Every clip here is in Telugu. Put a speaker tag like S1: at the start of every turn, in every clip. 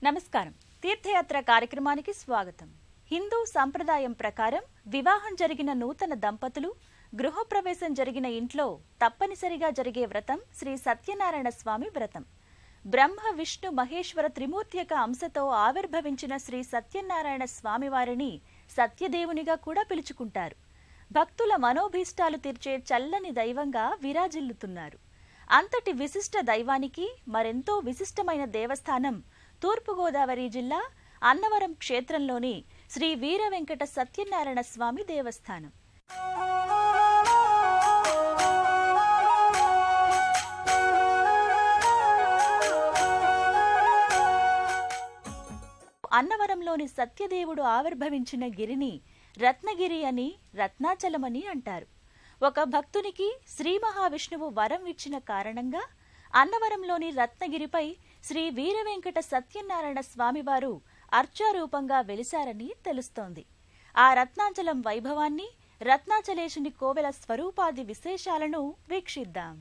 S1: నమస్కారం. తీర్థయాత్ర కార్యక్రమానికి స్వాగతం. హిందూ సంప్రదాయం ప్రకారం వివాహం జరిగిన నూతన దంపతులు గృహప్రవేశం జరిగిన ఇంట్లో తప్పనిసరిగా జరిగే వ్రతం శ్రీ సత్యనారాయణ స్వామి వ్రతం. బ్రహ్మ విష్ణు మహేశ్వర త్రిమూర్తి అంశతో ఆవిర్భవించిన శ్రీ సత్యనారాయణ స్వామివారిని సత్యదేవునిగా కూడా పిలుచుకుంటారు. భక్తుల మనోభీష్టాలు తీర్చే చల్లని దైవంగా విరాజిల్లుతున్నారు. అంతటి విశిష్ట దైవానికి మరెంతో విశిష్టమైన దేవస్థానం తూర్పుగోదావరి జిల్లా అన్నవరం క్షేత్రంలోని శ్రీ వీర వెంకట సత్యనారాయణ స్వామి దేవస్థానం. అన్నవరంలోని సత్యదేవుడు ఆవిర్భవించిన గిరిని రత్నగిరి అని, రత్నాచలమని అంటారు. ఒక భక్తునికి శ్రీ మహావిష్ణువు వరం ఇచ్చిన కారణంగా అన్నవరంలోని రత్నగిరిపై శ్రీ వీర వెంకట సత్యనారాయణ స్వామివారు అర్చారూపంగా వెలిశారని తెలుస్తోంది. ఆ రత్నాచలం వైభవాన్ని, రత్నాచలేశుని కోవెల స్వరూపాది విశేషాలను వీక్షిద్దాం.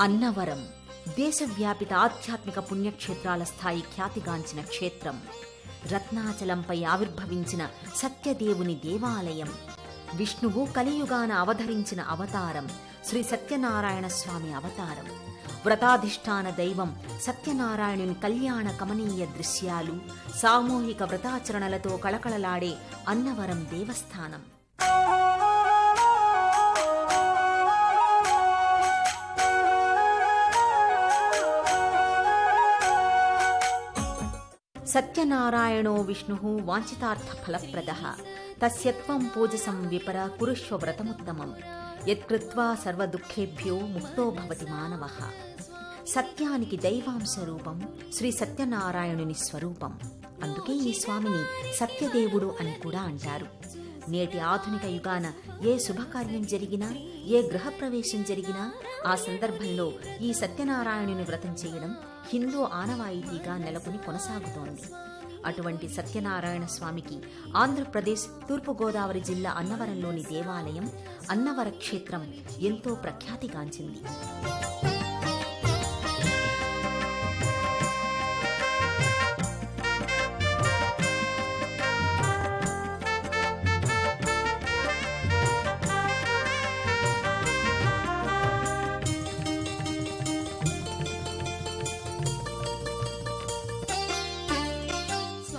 S2: అన్నవరం దేశవ్యాపిత ఆధ్యాత్మిక పుణ్యక్షేత్రాల స్థాయి ఖ్యాతిగాంచిన క్షేత్రం. రత్నాచలంపై ఆవిర్భవించిన సత్యదేవుని దేవాలయం. విష్ణువు కలియుగాన అవతరించిన అవతారం శ్రీ సత్యనారాయణ స్వామి అవతారం. వ్రతాధిష్టాన దైవం సత్యనారాయణుని కళ్యాణ కమనీయ దృశ్యాలు, సామూహిక వ్రతాచరణలతో కళకళలాడే అన్నవరం దేవస్థానం. సత్యనారాయణో విష్ణుః వాంఛితార్థ ఫలప్రదః తస్యత్వం పూజసం విపర కురుష్వ వ్రతముత్తమం యత్కృత్వా సర్వదుఃఖేభ్యో ముక్తో భవతి మానవః. సత్యానికి దైవాంశ రూపం శ్రీ సత్యనారాయణుని స్వరూపం. అందుకే ఈ స్వామిని సత్యదేవుడు అని కూడా అంటారు. నేటి ఆధునిక యుగాన ఏ శుభకార్యం జరిగినా, ఏ గృహప్రవేశం జరిగినా ఆ సందర్భంలో ఈ సత్యనారాయణుని వ్రతం చేయడం హిందూ ఆనవాయితీగా నెలకొని కొనసాగుతోంది. అటువంటి సత్యనారాయణ స్వామికి ఆంధ్రప్రదేశ్ తూర్పుగోదావరి జిల్లా అన్నవరంలోని దేవాలయం అన్నవర క్షేత్రం ఎంతో ప్రఖ్యాతిగాంచింది.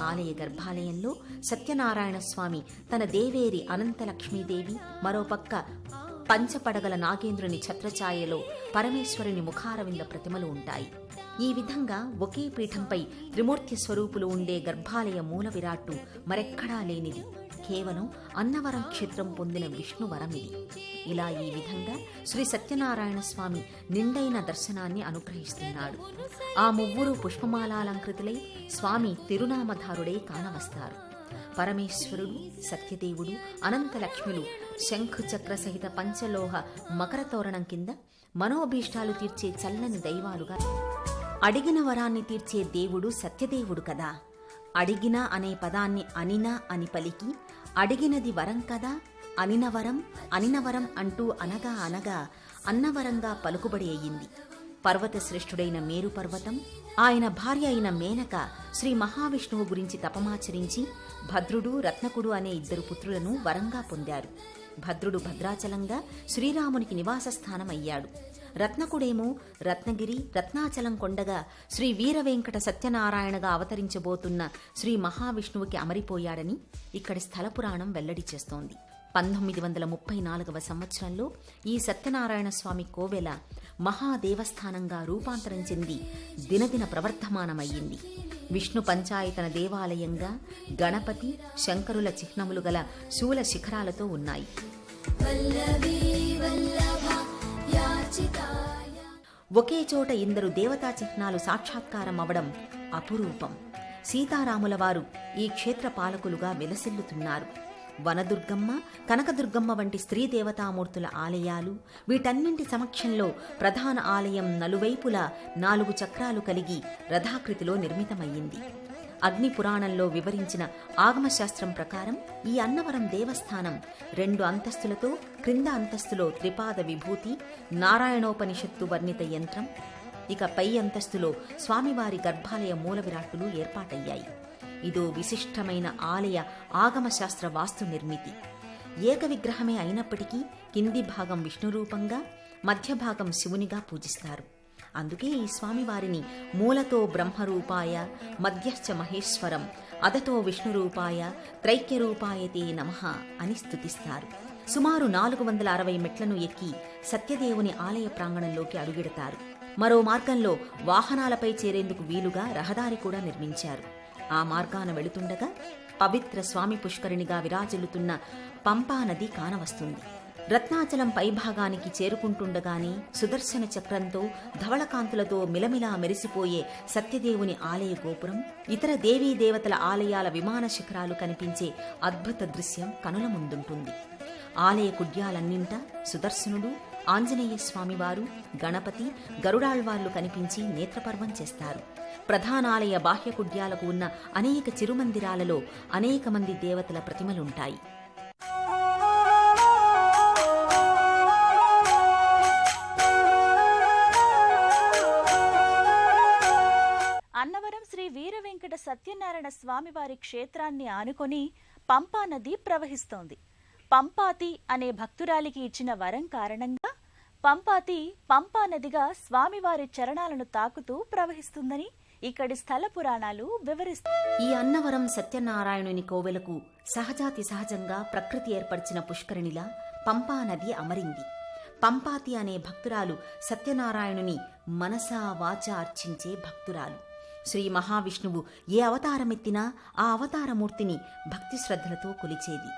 S2: ఆలయ గర్భాలయంలో సత్యనారాయణ స్వామి తన దేవేరి అనంతలక్ష్మీదేవి, మరోపక్క పంచపడగల నాగేంద్రుని ఛత్రఛాయలో పరమేశ్వరుని ముఖారవింద ప్రతిమలు ఉంటాయి. ఈ విధంగా ఒకే పీఠంపై త్రిమూర్తి స్వరూపులు ఉండే గర్భాలయ మూల విరాట్టు మరెక్కడా లేనిది. కేవలం అన్నవరం క్షేత్రం పొందిన విష్ణువరమిది. ఇలా ఈ విధంగా శ్రీ సత్యనారాయణ స్వామి నిండైన దర్శనాన్ని అనుగ్రహిస్తున్నాడు. ఆ ముగ్గురు పుష్పమాలాలంకృతులై స్వామి తిరునామధారుడై కానవస్తారు. పరమేశ్వరుడు, సత్యదేవుడు, అనంతలక్ష్మిలు శంఖు చక్ర సహిత పంచలోహ మకర తోరణం కింద మనోభీష్టాలు తీర్చే చల్లని దైవాలుగా. అడిగిన వరాన్ని తీర్చే దేవుడు సత్యదేవుడు కదా. అడిగిన అనే పదాన్ని అనినా అని పలికి, అడిగినది వరం కదా, అనినవరం అనినవరం అంటూ అనగా అనగా అన్నవరంగా పలుకుబడి అయ్యింది. పర్వత శ్రేష్ఠుడైన మేరు పర్వతం, ఆయన భార్య అయిన మేనక శ్రీ మహావిష్ణువు గురించి తపమాచరించి భద్రుడు, రత్నకుడు అనే ఇద్దరు పుత్రులను వరంగా పొందారు. భద్రుడు భద్రాచలంగా శ్రీరామునికి నివాస స్థానమయ్యాడు. రత్నకుడేమో రత్నగిరి, రత్నాచలం కొండగా శ్రీ వీర వెంకట సత్యనారాయణగా అవతరించబోతున్న శ్రీ మహావిష్ణువుకి అమరిపోయాడని ఇక్కడి స్థల పురాణం వెల్లడి చేస్తోంది. 1934వ సంవత్సరంలో ఈ సత్యనారాయణ స్వామి కోవెల మహాదేవస్థానంగా రూపాంతరం చెంది దినదిన ప్రవర్ధమానమయ్యింది. విష్ణు పంచాయతన దేవాలయంగా గణపతి, శంకరుల చిహ్నములు గల శూల శిఖరాలతో ఉన్నాయి. ఒకే చోట ఇందరు దేవతా చిహ్నాలు సాక్షాత్కారం అవడం అపురూపం. సీతారాముల వారు ఈ క్షేత్ర పాలకులుగా విలసిల్లుతున్నారు. వనదుర్గమ్మ, కనకదుర్గమ్మ వంటి స్త్రీ దేవతామూర్తుల ఆలయాలు, వీటన్నింటి సమక్షంలో ప్రధాన ఆలయం నలువైపులా 4 చక్రాలు కలిగి రథాకృతిలో నిర్మితమయ్యింది. అగ్ని పురాణంలో వివరించిన ఆగమశాస్త్రం ప్రకారం ఈ అన్నవరం దేవస్థానం 2 అంతస్తులతో, క్రింద అంతస్తులో త్రిపాద విభూతి, నారాయణోపనిషత్తు వర్ణిత యంత్రం, ఇక పై అంతస్తులో స్వామివారి గర్భాలయ మూల విరాట్టులు ఏర్పాటయ్యాయి. ఇదో విశిష్టమైన ఆలయ ఆగమశాస్త్ర వాస్తు నిర్మితి. ఏక విగ్రహమే అయినప్పటికీ కింది భాగం విష్ణురూపంగా, మధ్య భాగం శివునిగా పూజిస్తారు. అందుకే ఈ స్వామివారిని మూలతో బ్రహ్మరూపాయ, మధ్యశ్చ మహేశ్వరం, అదతో విష్ణురూపాయ, త్రైక్యరూపాయతే నమః అని స్తుతిస్తారు. సుమారు 460 మెట్లను ఎక్కి సత్యదేవుని ఆలయ ప్రాంగణంలోకి అడుగెడతారు. మరో మార్గంలో వాహనాలపై చేరేందుకు వీలుగా రహదారి కూడా నిర్మించారు. ఆ మార్గాన వెళుతుండగా పవిత్ర స్వామి పుష్కరిణిగా విరాజిల్లుతున్న పంపా నది కానవస్తుంది. రత్నాచలం పైభాగానికి చేరుకుంటుండగానే సుదర్శన చక్రంతో, ధవళకాంతులతో మిలమిలా మెరిసిపోయే సత్యదేవుని ఆలయ గోపురం, ఇతర దేవీ దేవతల ఆలయాల విమాన శిఖరాలు కనిపించే అద్భుత దృశ్యం కనుల ముందుంటుంది. ఆలయ కుడ్యాలన్నింటా సుదర్శనుడు, ఆంజనేయ స్వామివారు, గణపతి, గరుడాళ్వార్లు కనిపించి నేత్రపర్వం చేస్తారు. ప్రధానాలయ బాహ్య కుడ్యాలకు ఉన్న అనేక చిరుమందిరాలలో అనేక మంది దేవతల ప్రతిమలుంటాయి.
S1: అన్నవరం శ్రీ వీర వెంకట సత్యనారాయణ స్వామివారి క్షేత్రాన్ని ఆనుకొని పంపా నది ప్రవహిస్తోంది. పంపాతి అనే భక్తురాలికి ఇచ్చిన వరం కారణంగా పంపాతి పంపా నదిగా స్వామివారి చరణాలను తాకుతూ ప్రవహిస్తుందని ఇక్కడి స్థల పురాణాలు వివరిస్తాయి.
S2: ఈ అన్నవరం సత్యనారాయణుని కోవెలకు సహజాతి సహజంగా ప్రకృతి ఏర్పరిచిన పుష్కరిణిలా పంపా నది అమరింది. పంపాతి అనే భక్తురాలు సత్యనారాయణుని మనసా వాచా అర్చించే భక్తురాలు. శ్రీ మహావిష్ణువు ఏ అవతారమెత్తినా ఆ అవతారమూర్తిని భక్తి శ్రద్ధలతో కొలిచేది.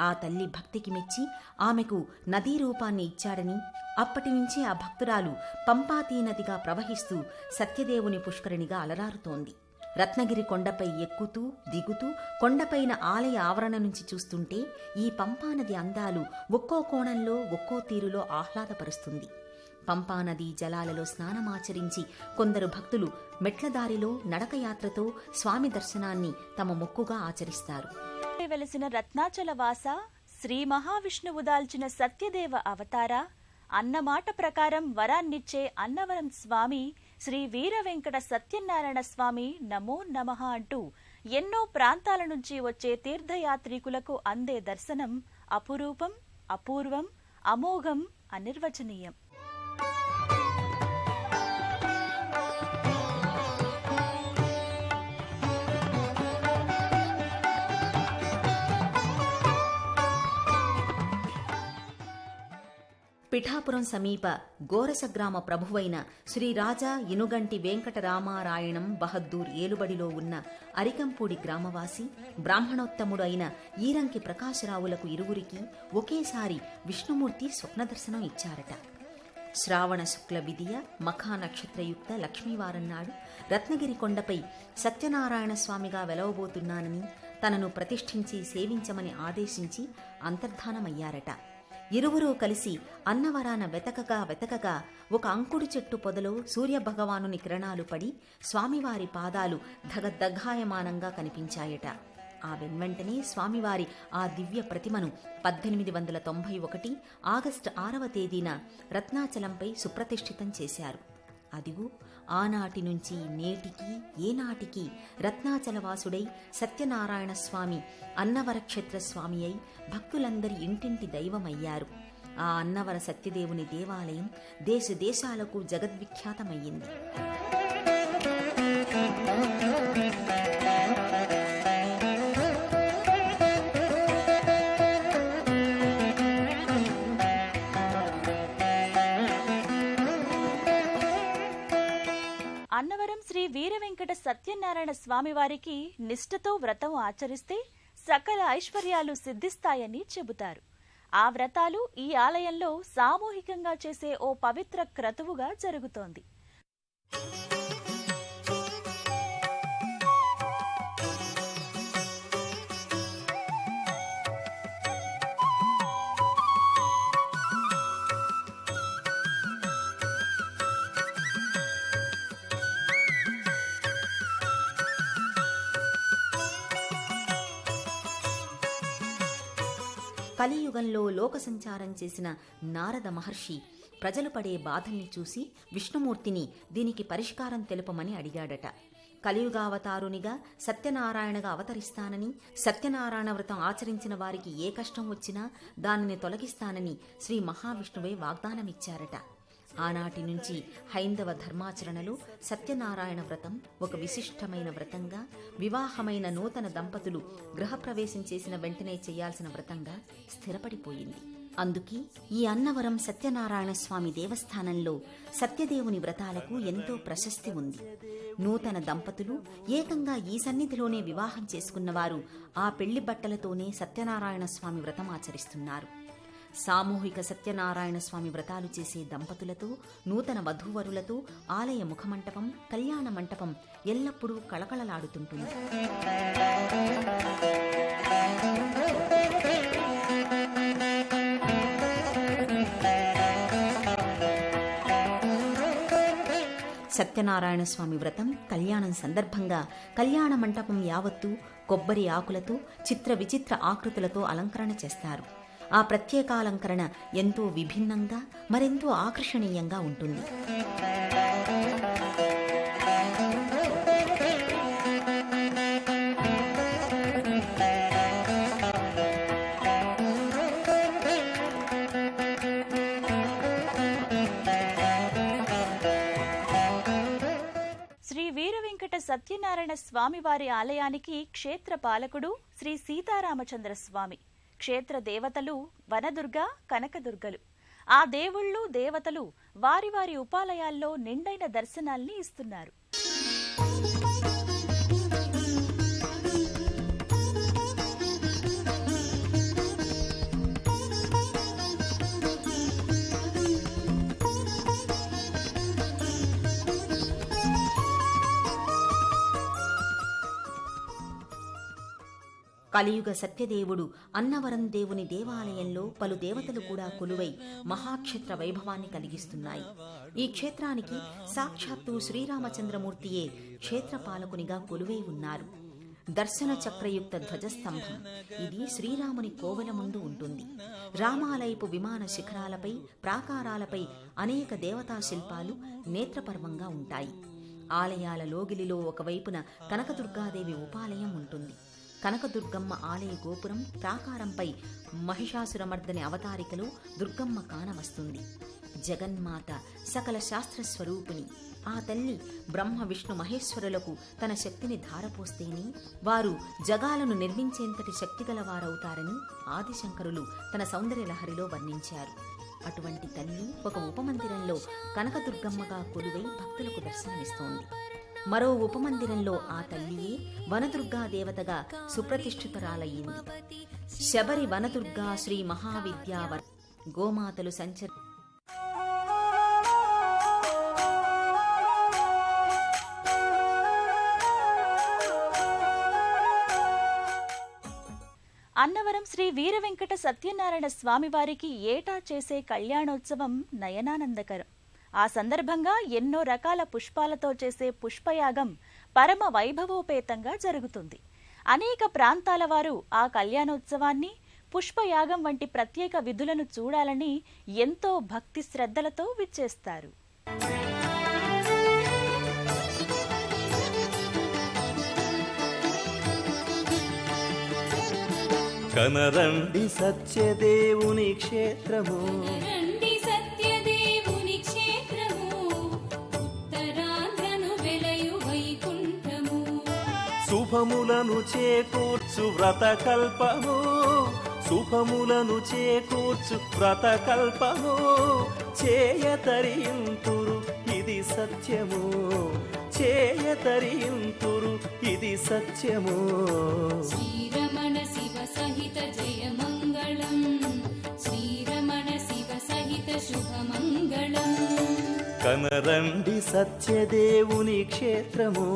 S2: ఆ తల్లి భక్తికి మెచ్చి ఆమెకు నదీ రూపాన్ని ఇచ్చాడని అప్పటి నుంచి ఆ భక్తురాలు పంపాతీ నదిగా ప్రవహిస్తూ సత్యదేవుని పుష్కరిణిగా అలరారుతోంది. రత్నగిరి కొండపై ఎక్కుతూ దిగుతూ కొండపైన ఆలయ ఆవరణ నుంచి చూస్తుంటే ఈ పంపానది అందాలు ఒక్కో కోణంలో ఒక్కో తీరులో ఆహ్లాదపరుస్తుంది. పంపానదీ జలాలలో స్నానమాచరించి కొందరు భక్తులు మెట్లదారిలో నడకయాత్రతో స్వామి దర్శనాన్ని తమ మొక్కుగా ఆచరిస్తారు.
S1: వెలసిన రత్నాచల వాస, శ్రీ మహావిష్ణువు దాల్చిన సత్యదేవ అవతార, అన్నమాట ప్రకారం వరాన్నిచ్చే అన్నవరం స్వామి శ్రీ వీర వెంకట సత్యనారాయణ స్వామి నమో నమః అంటూ ఎన్నో ప్రాంతాల నుంచి వచ్చే తీర్థయాత్రికులకు అందే దర్శనం అపురూపం, అపూర్వం, అమోఘం, అనిర్వచనీయం.
S2: పిఠాపురం సమీప గోరస గ్రామ ప్రభువైన శ్రీరాజా ఇనుగంటి వెంకటరామారాయణం బహద్దూర్ ఏలుబడిలో ఉన్న అరికంపూడి గ్రామవాసి బ్రాహ్మణోత్తముడు అయిన ఈరంకి ప్రకాశరావులకు ఇరువురికి ఒకేసారి విష్ణుమూర్తి స్వప్నదర్శనం ఇచ్చారట. శ్రావణ శుక్ల విదియ మఖా నక్షత్రయుక్త లక్ష్మీవారన్నాడు రత్నగిరి కొండపై సత్యనారాయణ స్వామిగా వెలవబోతున్నానని తనను ప్రతిష్ఠించి సేవించమని ఆదేశించి అంతర్ధానమయ్యారట. ఇరువురూ కలిసి అన్నవరాన వెతకగా ఒక అంకుడు చెట్టు పొదలో సూర్యభగవానుని కిరణాలు పడి స్వామివారి పాదాలు దగద్దగాయమానంగా కనిపించాయట. ఆ వెన్వెంటనే స్వామివారి ఆ దివ్య ప్రతిమను 1891 ఆగస్టు 6వ తేదీన రత్నాచలంపై సుప్రతిష్ఠితం చేశారు. అదిగో ఆనాటి నుంచి నేటికి ఏనాటికి రత్నాచలవాసుడై సత్యనారాయణ స్వామి అన్నవరక్షేత్ర స్వామి అయి భక్తులందరి ఇంటింటి దైవమయ్యారు. ఆ అన్నవర సత్యదేవుని దేవాలయం దేశ దేశాలకు జగద్విఖ్యాతమయ్యింది.
S1: అన్నవరం శ్రీ వీర వెంకట సత్యనారాయణ స్వామివారికి నిష్ఠతో వ్రతం ఆచరిస్తే సకల ఐశ్వర్యాలు సిద్ధిస్తాయని చెబుతారు. ఆ వ్రతాలు ఈ ఆలయంలో సామూహికంగా చేసే ఓ పవిత్ర క్రతువుగా జరుగుతోంది.
S2: కలియుగంలో లోక సంచారం చేసిన నారద మహర్షి ప్రజలు పడే బాధల్ని చూసి విష్ణుమూర్తిని దీనికి పరిష్కారం తెలుపమని అడిగాడట. కలియుగావతారునిగా సత్యనారాయణగా అవతరిస్తానని, సత్యనారాయణ వ్రతం ఆచరించిన వారికి ఏ కష్టం వచ్చినా దానిని తొలగిస్తానని శ్రీ మహావిష్ణువే వాగ్దానమిచ్చారట. ఆనాటి నుంచి హైందవ ధర్మాచరణలో సత్యనారాయణ వ్రతం ఒక విశిష్టమైన వ్రతంగా, వివాహమైన నూతన దంపతులు గృహప్రవేశం చేసిన వెంటనే చేయాల్సిన వ్రతంగా స్థిరపడిపోయింది. అందుకే ఈ అన్నవరం సత్యనారాయణ స్వామి దేవస్థానంలో సత్యదేవుని వ్రతాలకు ఎంతో ప్రశస్తి ఉంది. నూతన దంపతులు ఏకంగా ఈ సన్నిధిలోనే వివాహం చేసుకున్నవారు ఆ పెళ్లి బట్టలతోనే సత్యనారాయణ స్వామి వ్రతం ఆచరిస్తున్నారు. సామూహిక సత్యనారాయణ స్వామి వ్రతాలు చేసే దంపతులతో, నూతన వధూవరులతో ఆలయ ముఖమంటపం, కళ్యాణ మంటపం ఎల్లప్పుడూ కళకళలాడుతుంటుంది. సత్యనారాయణ స్వామి వ్రతం కళ్యాణం సందర్భంగా కళ్యాణ మంటపం యావత్తు కొబ్బరి ఆకులతో, చిత్ర విచిత్ర ఆకృతులతో అలంకరణ చేస్తారు. ఆ ప్రత్యేకాలంకరణ ఎంతో విభిన్నంగా, మరెంతో ఆకర్షణీయంగా ఉంటుంది.
S1: శ్రీ వీరవెంకట సత్యనారాయణ స్వామివారి ఆలయానికి క్షేత్ర పాలకుడు శ్రీ సీతారామచంద్ర స్వామి. క్షేత్ర దేవతలు వనదుర్గ, కనకదుర్గలు. ఆ దేవుళ్ళు, దేవతలు వారి వారి ఉపాలయాల్లో నిండైన దర్శనాల్ని ఇస్తున్నారు.
S2: కలియుగ సత్యదేవుడు అన్నవరం దేవుని దేవాలయంలో పలు దేవతలు కూడా కొలువై మహాక్షేత్ర వైభవాన్ని కలిగిస్తున్నాయి. ఈ క్షేత్రానికి సాక్షాత్తు శ్రీరామచంద్రమూర్తియే క్షేత్రపాలకునిగా కొలువై ఉన్నారు. దర్శన చక్రయుక్త ధ్వజస్తంభం ఇది శ్రీరాముని కోవెల ముందు ఉంటుంది. రామాలయపు విమాన శిఖరాలపై, ప్రాకారాలపై అనేక దేవతా శిల్పాలు నేత్రపర్వంగా ఉంటాయి. ఆలయాల లోగిలిలో ఒకవైపున కనకదుర్గాదేవి ఉపాలయం ఉంటుంది. కనకదుర్గమ్మ ఆలయ గోపురం ప్రాకారంపై మహిషాసురమర్దని అవతారికలో దుర్గమ్మ కానవస్తుంది. జగన్మాత సకల శాస్త్ర స్వరూపిణి. ఆ తల్లి బ్రహ్మ విష్ణు మహేశ్వరులకు తన శక్తిని ధారపోస్తేనే వారు జగాలను నిర్మించేంతటి శక్తిగలవారవుతారని ఆదిశంకరులు తన సౌందర్యలహరిలో వర్ణించారు. అటువంటి తల్లి ఒక ఉపమందిరంలో కనకదుర్గమ్మగా కొలువై భక్తులకు దర్శనమిస్తోంది. మరో ఉపమందిరంలో ఆ తల్లియే వనదుర్గా దేవతగా సుప్రతిష్ఠితురాలయ్యింది. శబరి వనదుర్గా శ్రీ మహావిద్యా గోమాతలు సంచరి
S1: అన్నవరం శ్రీ వీరవెంకట సత్యనారాయణ స్వామివారికి ఏటా చేసే కళ్యాణోత్సవం నయనానందకరం. ఆ సందర్భంగా ఎన్నో రకాల పుష్పాలతో చేసే పుష్పయాగం పరమ వైభవోపేతంగా జరుగుతుంది. అనేక ప్రాంతాల వారు ఆ కళ్యాణోత్సవాన్ని, పుష్పయాగం వంటి ప్రత్యేక విధులను చూడాలని ఎంతో భక్తి శ్రద్ధలతో విచ్చేస్తారు.
S3: కనరండి సత్యదేవుని క్షేత్రము, శుభములను చేకూర్చు వ్రతకల్పము, శుభములను చేకూర్చు వ్రతకల్పము, చేయతరియుంతురు ఇది సత్యము, చేయతరియుంతురు ఇది సత్యము.
S4: శ్రీరమణ శివ సహిత జయ మంగళం.
S3: కనరండి సత్యదేవుని క్షేత్రము,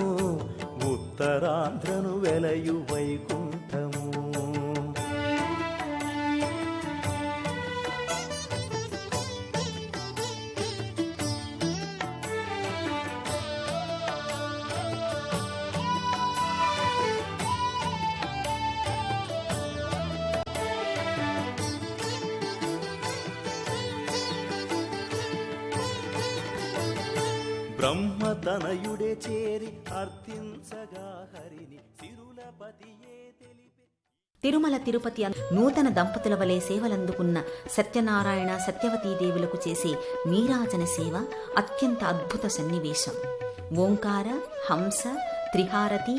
S3: ఉత్తరాంధ్రను వెలయు వైకుంఠము. బ్రహ్మతనయుడే చేరి అర్థించగా హరిని సిరులపతియే తెలిపే.
S2: తిరుమల తిరుపతి నూతన దంపతుల వలె సేవలందుకున్న సత్యనారాయణ సత్యవతీదేవులకు చేసే నీరాజన సేవ అత్యంత అద్భుత సన్నివేశం. ఓంకార, హంస, త్రిహారతి,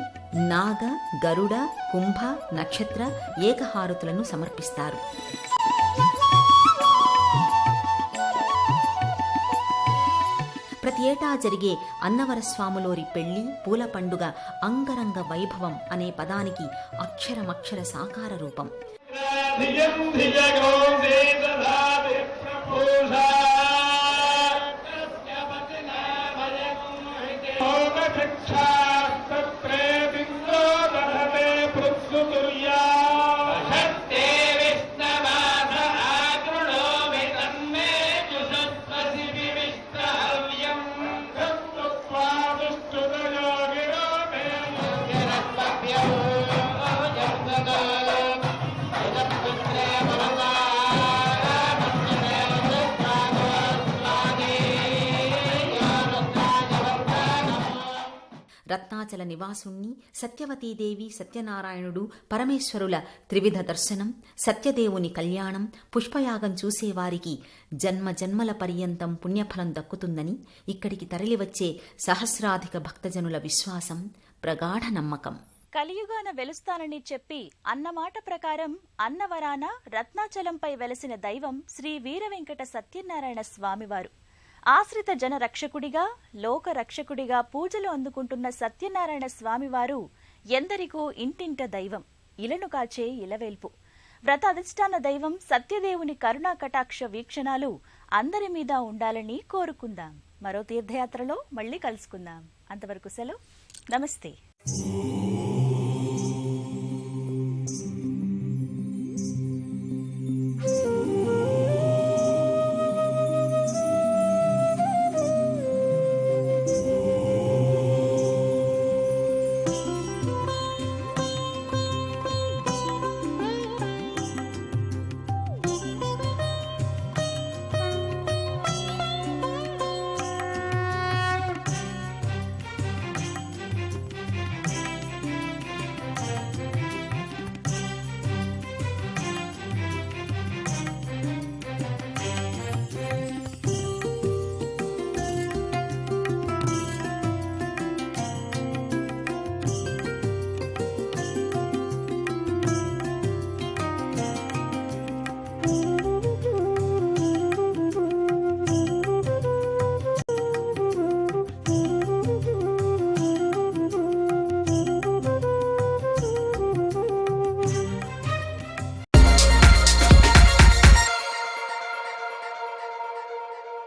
S2: నాగ, గరుడ, కుంభ, నక్షత్ర ఏకహారతులను సమర్పిస్తారు. ప్రతి ఏటా జరిగే అన్నవరస్వాములోరి పెళ్లి పూల పండుగ అంగరంగ వైభవం అనే పదానికి అక్షరమక్షర సాకార రూపం. రత్నాచల నివాసుణ్ణి సత్యవతీదేవి, సత్యనారాయణుడు, పరమేశ్వరుల త్రివిధ దర్శనం, సత్యదేవుని కళ్యాణం, పుష్పయాగం చూసేవారికి జన్మ జన్మల పర్యంతం పుణ్యఫలం దక్కుతుందని ఇక్కడికి తరలివచ్చే సహస్రాధిక భక్తజనుల విశ్వాసం, ప్రగాఢ నమ్మకం.
S1: కలియుగాన వెలుస్తానని చెప్పి అన్నమాట ప్రకారం అన్నవరాన రత్నాచలంపై వెలసిన దైవం శ్రీ వీరవెంకట సత్యనారాయణ స్వామివారు. ఆశ్రిత జన రక్షకుడిగా, లోక రక్షకుడిగా పూజలు అందుకుంటున్న సత్యనారాయణ స్వామివారు ఎందరికో ఇంటింట దైవం, ఇలను కాచే ఇలవేల్పు. వ్రత అధిష్టాన దైవం సత్యదేవుని కరుణా కటాక్ష వీక్షణాలు అందరి మీద ఉండాలని కోరుకుందాం. మరో తీర్థయాత్రలో మళ్ళీ కలుసుకుందాం. అంతవరకు సెలవు. నమస్తే.